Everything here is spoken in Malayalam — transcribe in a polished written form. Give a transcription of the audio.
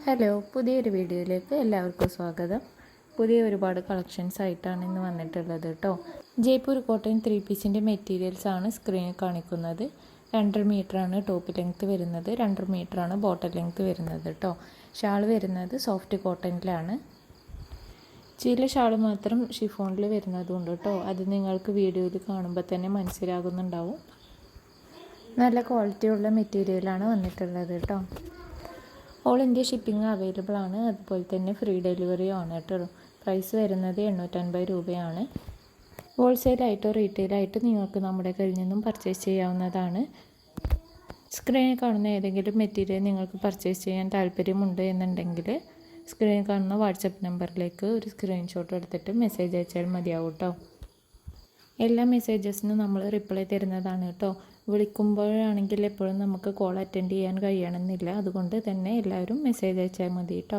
ഹലോ, പുതിയൊരു വീഡിയോയിലേക്ക് എല്ലാവർക്കും സ്വാഗതം. പുതിയ ഒരുപാട് കളക്ഷൻസ് ആയിട്ടാണ് ഇന്ന് വന്നിട്ടുള്ളത് കേട്ടോ. ജയ്പൂർ കോട്ടൺ 3 പീസിൻ്റെ മെറ്റീരിയൽസ് ആണ് സ്ക്രീനിൽ കാണിക്കുന്നത്. 2.5 മീറ്ററാണ് ടോപ്പ് ലെങ്ത്ത് വരുന്നത്, 2.5 മീറ്ററാണ് ബോട്ടം ലെങ്ത്ത് വരുന്നത് കേട്ടോ. ഷാൾ വരുന്നത് സോഫ്റ്റ് കോട്ടണിലാണ്. ചില ഷാൾ മാത്രം ഷിഫോണിൽ വരുന്നതുണ്ട് കേട്ടോ. അത് നിങ്ങൾക്ക് വീഡിയോയിൽ കാണുമ്പോൾ തന്നെ മനസ്സിലാകുന്നുണ്ടാവും. നല്ല ക്വാളിറ്റിയുള്ള മെറ്റീരിയലാണ് വന്നിട്ടുള്ളത് കേട്ടോ. ഓൾ ഇന്ത്യ ഷിപ്പിംഗ് അവൈലബിൾ ആണ്, അതുപോലെ തന്നെ ഫ്രീ ഡെലിവറിയും ആണ് കേട്ടോ. പ്രൈസ് വരുന്നത് 850 രൂപയാണ്. ഹോൾസെയിലായിട്ടോ റീറ്റെയിലായിട്ട് നിങ്ങൾക്ക് നമ്മുടെ കയ്യിൽ നിന്നും പർച്ചേസ് ചെയ്യാവുന്നതാണ്. സ്ക്രീനിൽ കാണുന്ന ഏതെങ്കിലും മെറ്റീരിയൽ നിങ്ങൾക്ക് പർച്ചേസ് ചെയ്യാൻ താല്പര്യമുണ്ട് എന്നുണ്ടെങ്കിൽ സ്ക്രീനിൽ കാണുന്ന വാട്സപ്പ് നമ്പറിലേക്ക് ഒരു സ്ക്രീൻഷോട്ട് എടുത്തിട്ട് മെസ്സേജ് അയച്ചാൽ മതിയാവും കേട്ടോ. എല്ലാ മെസ്സേജസിനും നമ്മൾ റിപ്ലൈ തരുന്നതാണ് കേട്ടോ. വിളിക്കുമ്പോഴാണെങ്കിൽ എപ്പോഴും നമുക്ക് കോൾ അറ്റൻഡ് ചെയ്യാൻ കഴിയണമെന്നില്ല, അതുകൊണ്ട് തന്നെ എല്ലാവരും മെസ്സേജ് അയച്ചാൽ മതി കേട്ടോ.